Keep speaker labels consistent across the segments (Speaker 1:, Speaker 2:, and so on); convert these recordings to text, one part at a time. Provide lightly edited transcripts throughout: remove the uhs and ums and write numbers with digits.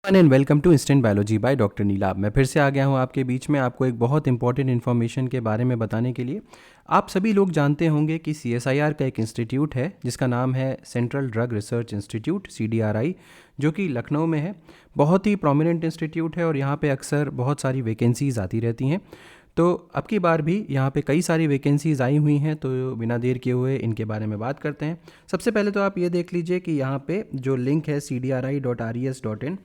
Speaker 1: And welcome to instant biology by doctor Neelabh. मैं फिर से आ गया हूं आपके बीच में आपको एक बहुत इंपॉर्टेंट इन्फॉर्मेशन के बारे में बताने के लिए। आप सभी लोग जानते होंगे कि CSIR का एक इंस्टीट्यूट है जिसका नाम है central drug research institute CDRI, जो कि लखनऊ में है। बहुत ही प्रोमिनेंट इंस्टीट्यूट है और यहाँ पे अक्सर बहुत सारी वैकेंसीज़ आती रहती हैं। तो अब की बार भी यहाँ पे कई सारी वैकेंसीज़ आई हुई हैं, तो बिना देर किए हुए इनके बारे में बात करते हैं। सबसे पहले तो आप ये देख लीजिए कि यहाँ पे जो लिंक है cdri.res.in,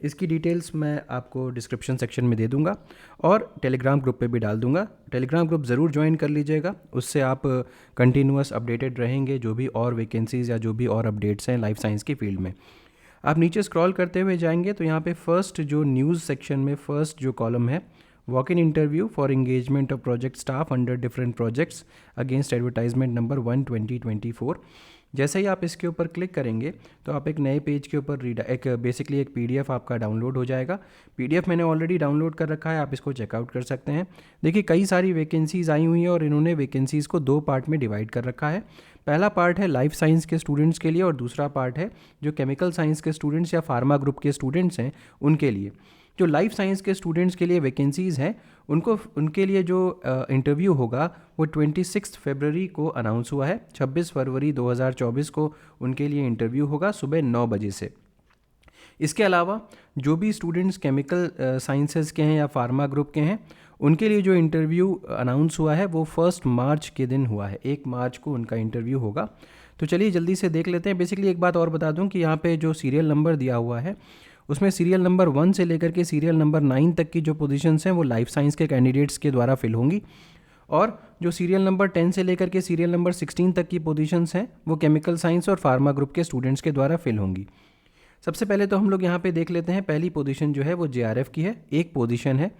Speaker 1: इसकी डिटेल्स मैं आपको डिस्क्रिप्शन सेक्शन में दे दूंगा और टेलीग्राम ग्रुप पे भी डाल दूंगा। टेलीग्राम ग्रुप ज़रूर ज्वाइन कर लीजिएगा, उससे आप कंटिन्यूअस अपडेटेड रहेंगे जो भी और वैकेंसीज़ या जो भी और अपडेट्स हैं लाइफ साइंस की फील्ड में। आप नीचे स्क्रॉल करते हुए जाएंगे तो यहाँ पे फर्स्ट जो न्यूज़ सेक्शन में फर्स्ट जो कॉलम है, walk in interview for engagement of project staff under different projects against advertisement number 1/2024। जैसे ही आप इसके ऊपर क्लिक करेंगे तो आप एक नए पेज के ऊपर बेसिकली एक PDF आपका डाउनलोड हो जाएगा। PDF मैंने ऑलरेडी डाउनलोड कर रखा है, आप इसको चेकआउट कर सकते हैं। देखिए कई सारी वैकेंसीज़ आई हुई हैं और इन्होंने वैकेंसीज़ को 2 पार्ट में डिवाइड कर रखा है। पहला पार्ट है लाइफ साइंस के स्टूडेंट्स के लिए और दूसरा पार्ट है जो केमिकल साइंस के स्टूडेंट्स या फार्मा ग्रुप के स्टूडेंट्स हैं उनके लिए। जो लाइफ साइंस के स्टूडेंट्स के लिए वैकेंसीज़ हैं उनके लिए जो इंटरव्यू होगा वो 26 फरवरी को अनाउंस हुआ है। 26 फरवरी 2024 को उनके लिए इंटरव्यू होगा सुबह 9 बजे से। इसके अलावा जो भी स्टूडेंट्स केमिकल साइंसेज के हैं या फार्मा ग्रुप के हैं उनके लिए जो इंटरव्यू अनाउंस हुआ है वो 1 मार्च के दिन हुआ है। 1 मार्च को उनका इंटरव्यू होगा। तो चलिए जल्दी से देख लेते हैं। बेसिकली एक बात और बता दूं कि यहाँ पे जो सीरियल नंबर दिया हुआ है उसमें सीरियल नंबर 1 से लेकर के सीरियल नंबर 9 तक की जो पोजीशंस हैं वो लाइफ साइंस के कैंडिडेट्स के द्वारा फिल होंगी और जो सीरियल नंबर 10 से लेकर के सीरियल नंबर 16 तक की पोजीशंस हैं वो केमिकल साइंस और फार्मा ग्रुप के स्टूडेंट्स के द्वारा फिल होंगी। सबसे पहले तो हम लोग यहाँ पे देख लेते हैं। पहली पोजीशन जो है वो JRF की है। एक पोजीशन है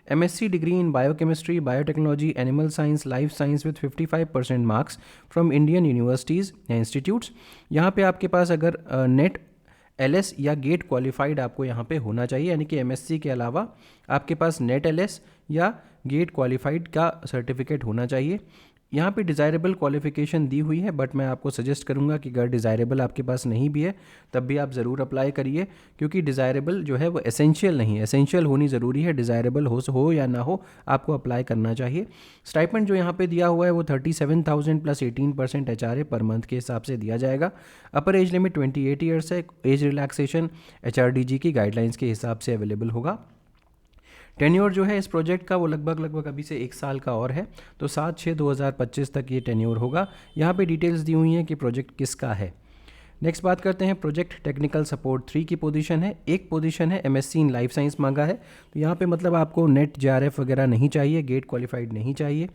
Speaker 1: MSc degree in biochemistry, biotechnology, animal science, life science with 55% marks from Indian universities या इंस्टीट्यूट्स। यहाँ पे आपके पास अगर नेट LS या गेट क्वालिफाइड आपको यहाँ पे होना चाहिए, यानी कि MSc के अलावा आपके पास नेट LS या गेट क्वालिफाइड का सर्टिफिकेट होना चाहिए। यहाँ पे डिज़ायरेबल क्वालिफिकेशन दी हुई है, बट मैं आपको सजेस्ट करूँगा कि अगर डिज़ायरेबल आपके पास नहीं भी है तब भी आप ज़रूर अप्लाई करिए, क्योंकि डिज़ायरेबल जो है वो एसेंशियल नहीं है। एसेंशियल होनी ज़रूरी है, डिज़ायरेबल हो या ना हो आपको अप्लाई करना चाहिए। स्टाइपेंड जो यहाँ पे दिया हुआ है वो 37,000 प्लस 18% HRA पर मंथ के हिसाब से दिया जाएगा। अपर एज लिमिट 28 ईयर्स है। एज रिलैक्सेशन HRDG की गाइडलाइंस के हिसाब से अवेलेबल होगा। टेन्योर जो है इस प्रोजेक्ट का वो लगभग अभी से 1 साल का और है, तो 7/6/2025 तक ये टेन्योर होगा। यहाँ पे डिटेल्स दी हुई हैं कि प्रोजेक्ट किसका है। नेक्स्ट बात करते हैं। प्रोजेक्ट टेक्निकल सपोर्ट 3 की पोजीशन है। एक पोजीशन है MSc इन लाइफ साइंस मांगा है, तो यहाँ पे मतलब आपको नेट JRF वगैरह नहीं चाहिए, गेट क्वालिफाइड नहीं चाहिए।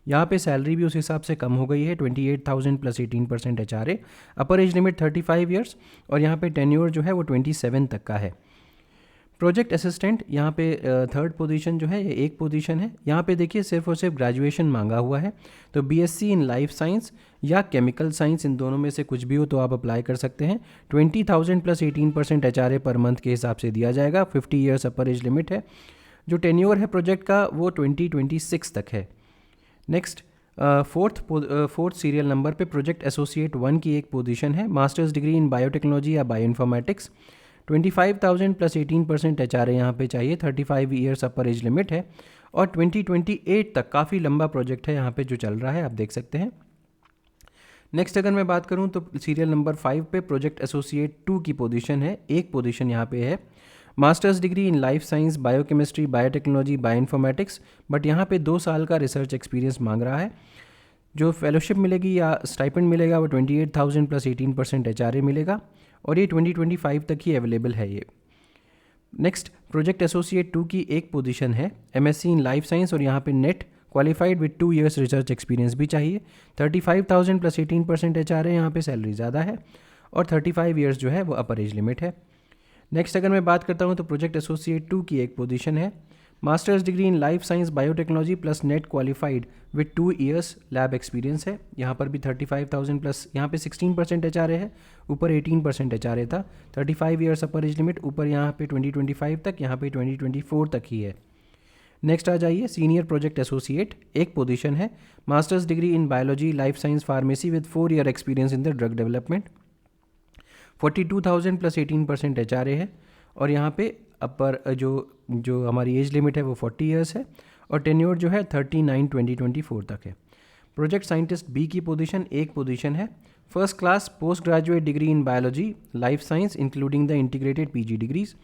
Speaker 1: यहाँ पे सैलरी भी उस हिसाब से कम हो गई है, 28,000 प्लस 18% HRA। अपर एज लिमिट 35 ईयर्स और यहाँ पे टेन्योर जो है वो 27 तक का है। प्रोजेक्ट असिस्टेंट यहाँ पे थर्ड पोजीशन जो है ये एक पोजीशन है। यहाँ पे देखिए सिर्फ और सिर्फ ग्रेजुएशन मांगा हुआ है, तो BSc इन लाइफ साइंस या केमिकल साइंस इन दोनों में से कुछ भी हो तो आप अप्लाई कर सकते हैं। 20,000 प्लस 18% HRA पर मंथ के हिसाब से दिया जाएगा। 50 ईयर्स अपर एज लिमिट है। जो टेन्योर है प्रोजेक्ट का वो 2026 तक है। नेक्स्ट फोर्थ सीरियल नंबर पे प्रोजेक्ट एसोसिएट 1 की एक पोजीशन है। मास्टर्स डिग्री इन बायोटेक्नोलॉजी या बायोइन्फॉर्मेटिक्स। 25,000 प्लस 18% HRA यहाँ पे चाहिए। 35 ईयर्स अपर एज लिमिट है और 2028 तक काफ़ी लंबा प्रोजेक्ट है यहाँ पे जो चल रहा है, आप देख सकते हैं। नेक्स्ट अगर मैं बात करूँ तो सीरियल नंबर 5 पे प्रोजेक्ट एसोसिएट 2 की पोजीशन है। एक पोजीशन यहाँ पे है। Masters degree in life science, biochemistry, biotechnology, bioinformatics, but यहाँ पे 2 साल का रिसर्च एक्सपीरियंस मांग रहा है। जो फेलोशिप मिलेगी या स्टाइपेंड मिलेगा वो 28,000 प्लस 18% HRA मिलेगा और ये 2025 तक ही अवेलेबल है ये। नेक्स्ट प्रोजेक्ट एसोसिएट 2 की एक पोजीशन है। MSc इन लाइफ साइंस और यहाँ पे net qualified with 2 years research experience भी चाहिए। 35,000 प्लस 18% HRA, यहाँ पे सैलरी ज़्यादा है और 35 ईयर्स जो है वो अपर एज लिमिट है। नेक्स्ट अगर मैं बात करता हूँ तो प्रोजेक्ट एसोसिएट 2 की एक पोजीशन है। Masters degree in life science, biotechnology plus net qualified with 2 years lab experience है। यहाँ पर भी 35,000 प्लस, यहाँ पे 16% HRA है, ऊपर 18% HRA था। 35 ईयर्स अपर एज लिमिट, ऊपर यहाँ पे 2025 तक, यहाँ पे 2024 तक ही है। नेक्स्ट आ जाइए सीनियर प्रोजेक्ट एसोसिएट, एक पोजीशन है। Masters degree in biology, life science, pharmacy with 4 year experience in the drug development. 42,000 plus 18% HRA है और यहाँ पे अपर जो हमारी एज लिमिट है वो 40 ईयर्स है और टेन्योर जो है 39/2024 तक है। प्रोजेक्ट साइंटिस्ट बी की पोजीशन एक पोजीशन है। First class post graduate degree in biology life science including the integrated PG degrees,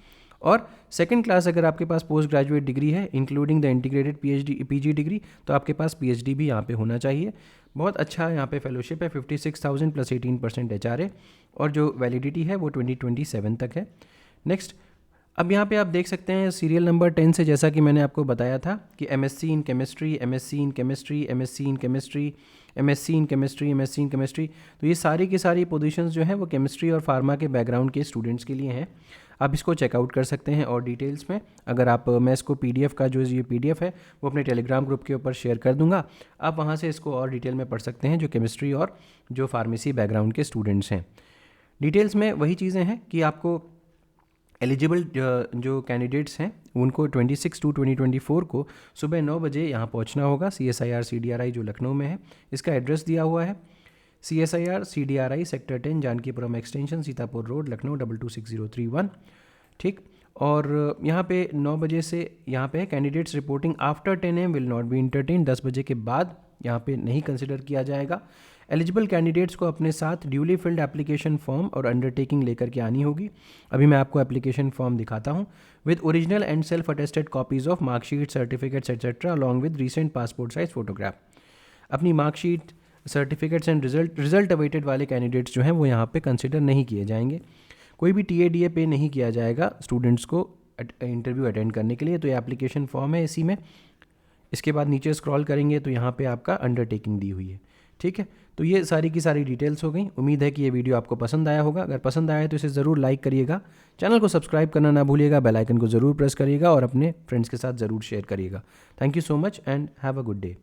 Speaker 1: और सेकंड क्लास अगर आपके पास पोस्ट ग्रेजुएट डिग्री है including the integrated PG degree तो आपके पास पीएचडी भी यहाँ पे होना चाहिए। बहुत अच्छा यहाँ पे फेलोशिप है, 56,000 प्लस 18% HRA और जो वैलिडिटी है वो 2027 तक है। नेक्स्ट, अब यहाँ पे आप देख सकते हैं सीरियल नंबर 10 से, जैसा कि मैंने आपको बताया था कि MSc in chemistry, MSc in chemistry, MSc in chemistry, MSc in chemistry, MSc in chemistry, तो ये सारी की सारी पोजीशंस जो हैं वो केमिस्ट्री और फार्मा के बैकग्राउंड के स्टूडेंट्स के लिए हैं। आप इसको चेकआउट कर सकते हैं और डिटेल्स में अगर आप, मैं इसको पीडीएफ का जो ये पीडीएफ है वो अपने टेलीग्राम ग्रुप के ऊपर शेयर कर दूंगा, आप वहाँ से इसको और डिटेल में पढ़ सकते हैं जो केमिस्ट्री और जो फार्मेसी बैकग्राउंड के स्टूडेंट्स हैं। डिटेल्स में वही चीज़ें हैं कि आपको एलिजिबल जो कैंडिडेट्स हैं उनको 26/2/2024 को सुबह 9 बजे यहाँ पहुँचना होगा। CSIR CDRI जो लखनऊ में है, इसका एड्रेस दिया हुआ है CSIR CDRI sector 10 Jankipuram extension Sitapur road Lucknow 226031। ठीक, और यहाँ पे 9 बजे से यहाँ पे candidates reporting after 10 AM will not be entertain, 10 बजे के बाद यहाँ पे नहीं कंसिडर किया जाएगा। एलिजिबल कैंडिडेट्स को अपने साथ ड्यूली फिल्ड एप्लीकेशन फॉर्म और अंडरटेकिंग लेकर के आनी होगी। अभी मैं आपको एप्लीकेशन फॉर्म दिखाता हूँ। With original and self attested copies of marksheet, certificates etcetera along with recent passport size photograph. अपनी marksheet, certificates and result awaited वाले कैंडिडेट्स जो हैं वो यहाँ पे कंसिडर नहीं किए जाएंगे। कोई भी TADA पे नहीं किया जाएगा स्टूडेंट्स को इंटरव्यू अटेंड करने के लिए। तो ये एप्लीकेशन फॉर्म है इसी में। इसके बाद नीचे स्क्रॉल करेंगे तो यहाँ पे आपका अंडरटेकिंग दी हुई है। ठीक है, तो ये सारी की सारी डिटेल्स हो गई। उम्मीद है कि ये वीडियो आपको पसंद आया होगा। अगर पसंद आया तो इसे ज़रूर लाइक करिएगा, चैनल को सब्सक्राइब करना ना भूलिएगा, बेल आइकन को ज़रूर प्रेस करिएगा और अपने फ्रेंड्स के साथ ज़रूर शेयर करिएगा। Thank you so much and have a good day.